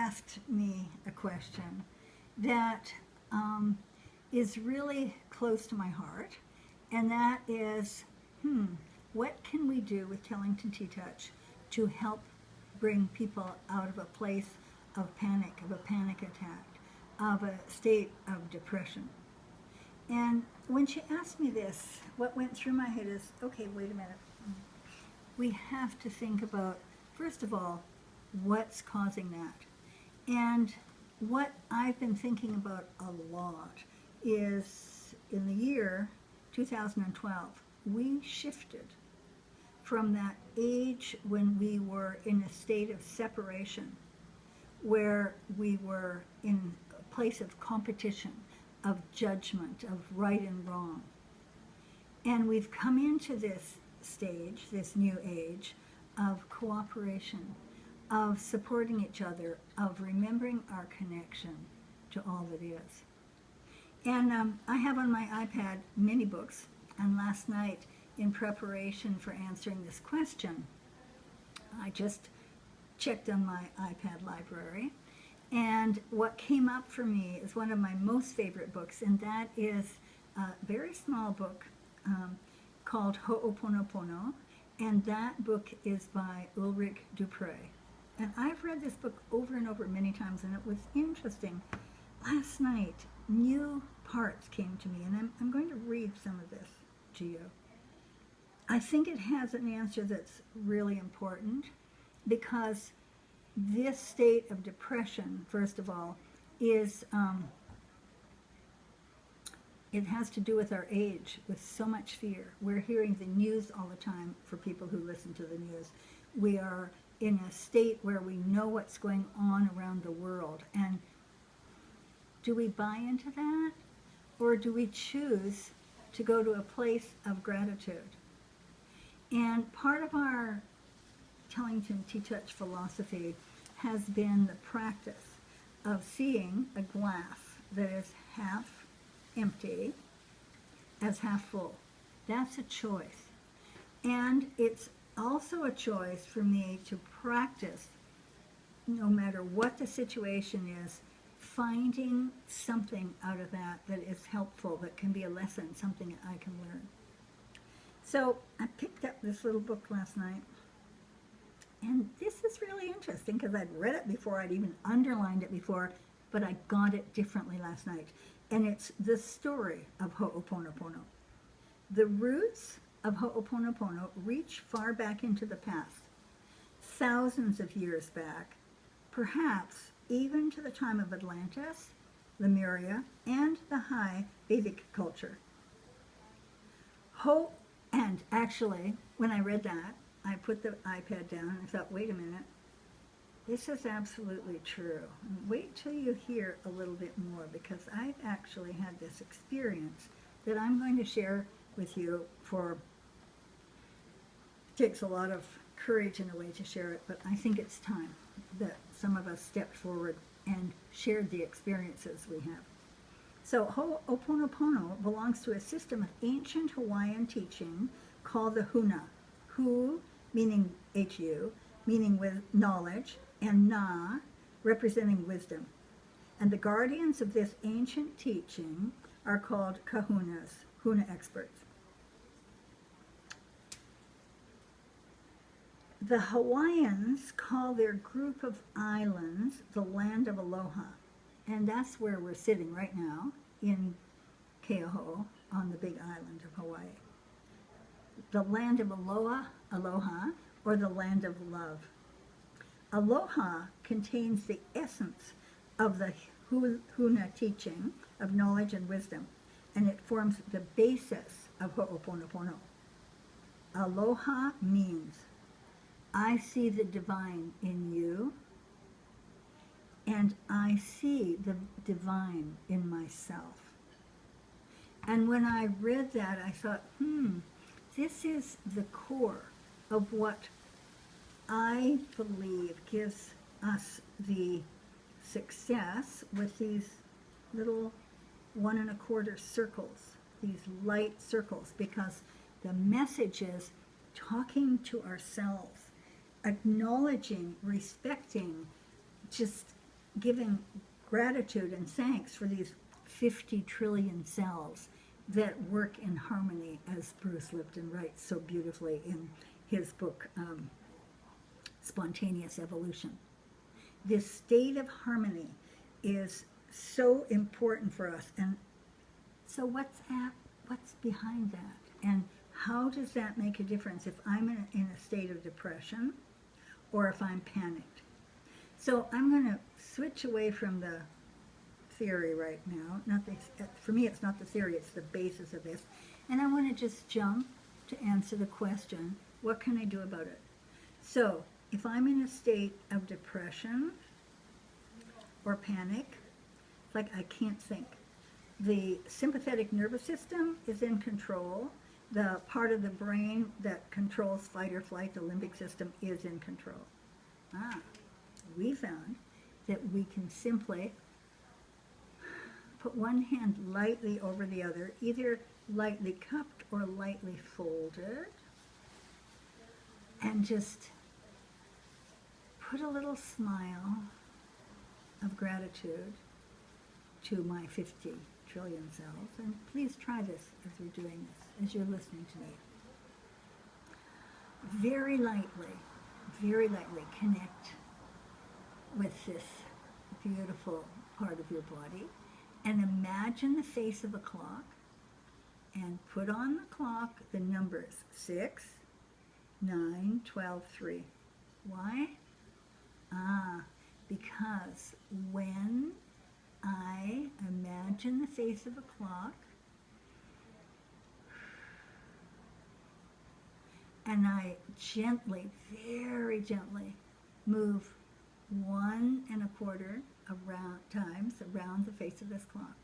asked me a question that is really close to my heart, and that is, what can we do with Tellington TTouch to help bring people out of a place of panic, of a panic attack, of a state of depression? And when she asked me this, what went through my head is, okay, wait a minute. We have to think about, first of all, what's causing that. And what I've been thinking about a lot is in the year 2012, we shifted from that age when we were in a state of separation, where we were in a place of competition, of judgment, of right and wrong. And we've come into this stage, this new age, of cooperation, of supporting each other, of remembering our connection to all that is. And I have on my iPad many books, and last night, in preparation for answering this question, I just checked on my iPad library, and what came up for me is one of my most favorite books, and that is a very small book called Ho'oponopono, and that book is by Ulrich Dupre. And I've read this book over and over many times, and it was interesting. Last night, new parts came to me, and I'm going to read some of this to you. I think it has an answer that's really important, because this state of depression, first of all, is, it has to do with our age, with so much fear. We're hearing the news all the time for people who listen to the news. We are in a state where we know what's going on around the world. And do we buy into that? Or do we choose to go to a place of gratitude? And part of our Tellington TTouch philosophy has been the practice of seeing a glass that is half empty as half full. That's a choice. And it's also a choice for me to practice, no matter what the situation is, finding something out of that that is helpful, that can be a lesson, something that I can learn. So I picked up this little book last night, and this is really interesting because I'd read it before, I'd even underlined it before, but I got it differently last night. And it's the story of Ho'oponopono. The roots of Ho'oponopono reach far back into the past, thousands of years back, perhaps even to the time of Atlantis, Lemuria, and the high Vedic culture. And actually, when I read that, I put the iPad down and I thought, wait a minute, this is absolutely true. And wait till you hear a little bit more, because I've actually had this experience that I'm going to share with you. It takes a lot of courage in a way to share it, but I think it's time that some of us stepped forward and shared the experiences we have. So Ho'oponopono belongs to a system of ancient Hawaiian teaching called the Huna. Hu, meaning H-U, meaning with knowledge, and Na, representing wisdom. And the guardians of this ancient teaching are called kahunas, Huna experts. The Hawaiians call their group of islands the land of aloha. And that's where we're sitting right now, in Keauhou, on the big island of Hawaii. The land of aloha, or the land of love. Aloha contains the essence of the Huna teaching of knowledge and wisdom, and it forms the basis of Ho'oponopono. Aloha means, I see the divine in you, and I see the divine in myself. And when I read that, I thought, this is the core of what I believe gives us the success with these little 1 1/4 circles, these light circles, because the message is talking to ourselves, acknowledging, respecting, just giving gratitude and thanks for these 50 trillion cells that work in harmony, as Bruce Lipton writes so beautifully in his book, Spontaneous Evolution. This state of harmony is so important for us. And so what's behind that? And how does that make a difference if I'm in a state of depression or if I'm panicked? So I'm going to switch away from the theory right now. For me, it's not the theory, it's the basis of this. And I want to just jump to answer the question, what can I do about it? So if I'm in a state of depression or panic, like I can't think, the sympathetic nervous system is in control. The part of the brain that controls fight or flight, the limbic system, is in control. We found that we can simply put one hand lightly over the other, either lightly cupped or lightly folded, and just put a little smile of gratitude to my 50 trillion cells. And please try this as you're doing this, as you're listening to me. Very lightly connect with this beautiful part of your body and imagine the face of a clock and put on the clock the numbers 6, 9, 12, 3. Why? Because when I imagine the face of a clock and I gently, very gently move 1 1/4 times around the face of this clock,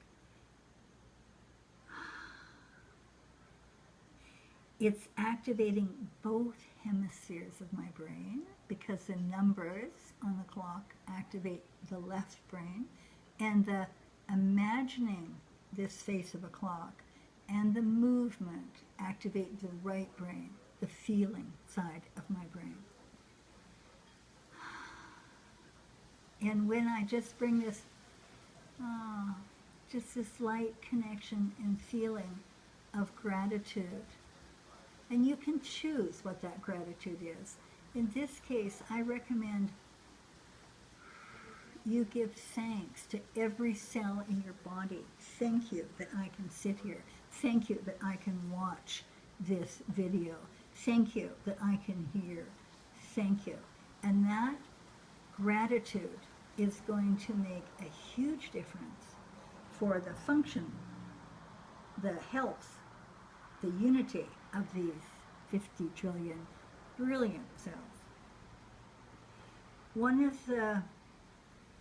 it's activating both hemispheres of my brain because the numbers on the clock activate the left brain, and the imagining this face of a clock and the movement activate the right brain, the feeling side of my brain. And when I just bring this, just this light connection and feeling of gratitude, and you can choose what that gratitude is. In this case, I recommend you give thanks to every cell in your body. Thank you that I can sit here. Thank you that I can watch this video. Thank you that I can hear. Thank you. And that gratitude is going to make a huge difference for the function, the health, the unity of these 50 trillion brilliant cells. One of the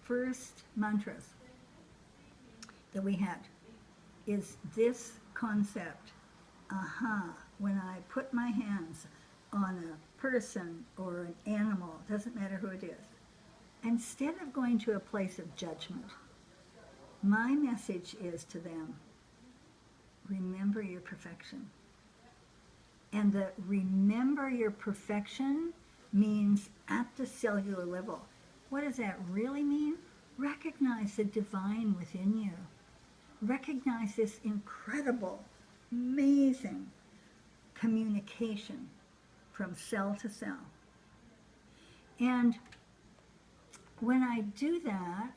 first mantras that we had is this concept, when I put my hands on a person or an animal, doesn't matter who it is, instead of going to a place of judgment, my message is to them, remember your perfection. And the remember your perfection means at the cellular level. What does that really mean? Recognize the divine within you. Recognize this incredible, amazing communication from cell to cell. And when I do that,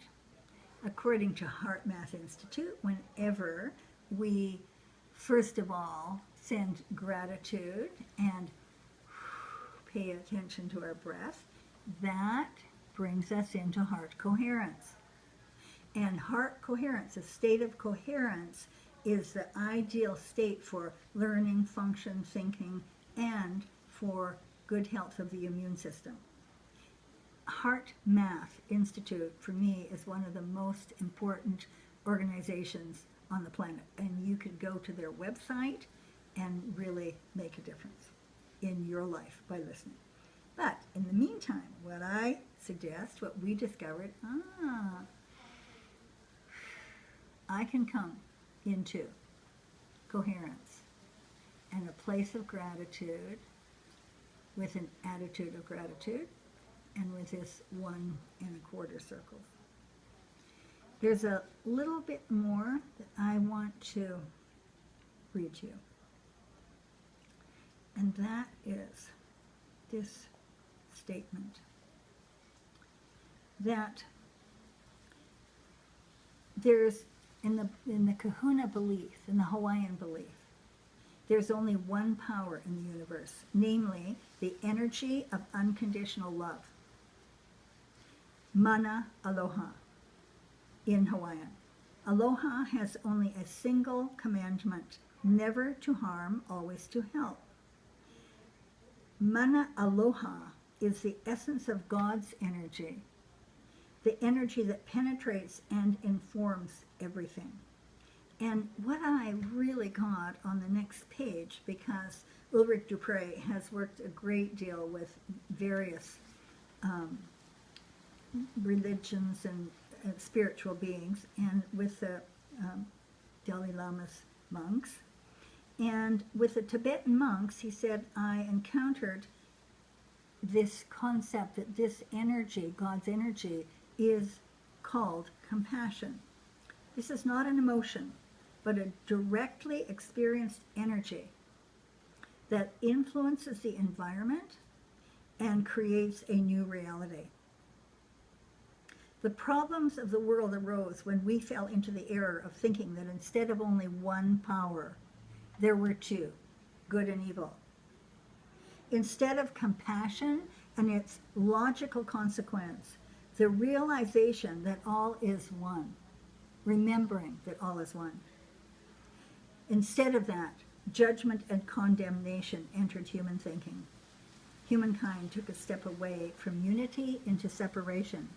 according to Heart Math Institute, whenever we, first of all, send gratitude and pay attention to our breath, that brings us into heart coherence. And heart coherence, a state of coherence, is the ideal state for learning, function, thinking, and for good health of the immune system. Heart Math Institute, for me, is one of the most important organizations on the planet. And you could go to their website and really make a difference in your life by listening. But in the meantime, what I suggest, what we discovered, I can come into coherence and a place of gratitude with an attitude of gratitude and with this 1 1/4 circles. there's a little bit more that I want to read to you. And that is this statement that there's in the Kahuna belief, in the Hawaiian belief, there's only one power in the universe, namely the energy of unconditional love. Mana aloha in Hawaiian. Aloha has only a single commandment: never to harm, always to help. Mana aloha is the essence of God's energy, the energy that penetrates and informs everything. And what I really got on the next page, because Ulrich Dupre has worked a great deal with various religions and spiritual beings, and with the Dalai Lama's monks. And with the Tibetan monks, he said, I encountered this concept that this energy, God's energy, is called compassion. This is not an emotion, but a directly experienced energy that influences the environment and creates a new reality. The problems of the world arose when we fell into the error of thinking that instead of only one power, there were two, good and evil. Instead of compassion and its logical consequence, the realization that all is one, remembering that all is one. Instead of that, judgment and condemnation entered human thinking. Humankind took a step away from unity into separation,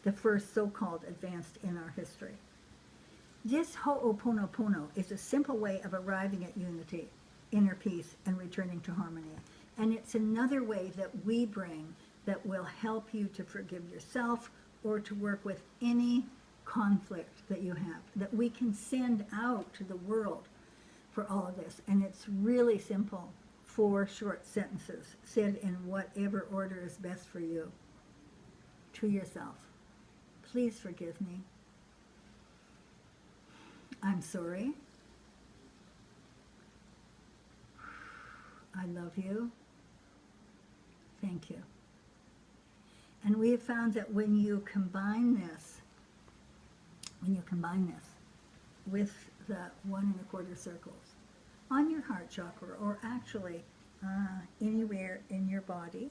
the first so-called advanced in our history. This ho'oponopono is a simple way of arriving at unity, inner peace, and returning to harmony. And it's another way that we bring that will help you to forgive yourself or to work with any conflict that you have, that we can send out to the world for all of this. And it's really simple, 4 short sentences said in whatever order is best for you. To yourself. Please forgive me. I'm sorry. I love you. Thank you. And we have found that when you combine this with the 1 1/4 circles on your heart chakra, or actually anywhere in your body,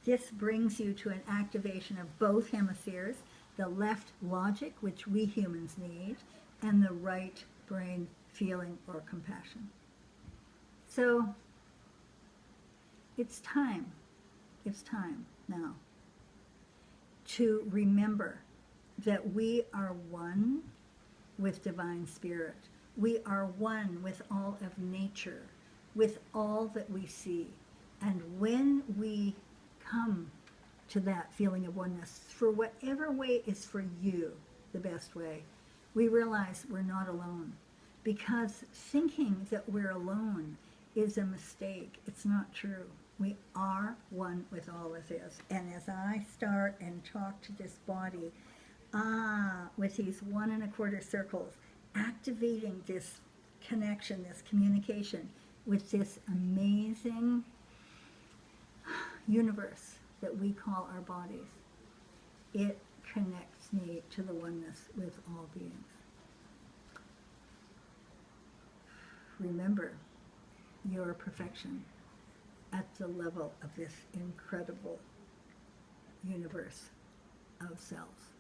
this brings you to an activation of both hemispheres, the left logic, which we humans need, and the right brain feeling or compassion. So it's time now to remember that we are one with Divine Spirit. We are one with all of nature, with all that we see. And when we come to that feeling of oneness, for whatever way is for you the best way, we realize we're not alone. Because thinking that we're alone is a mistake. It's not true. We are one with all of this. And as I start and talk to this body, with these 1 1/4 circles, activating this connection, this communication with this amazing universe that we call our bodies, it connects me to the oneness with all beings. Remember your perfection at the level of this incredible universe of cells.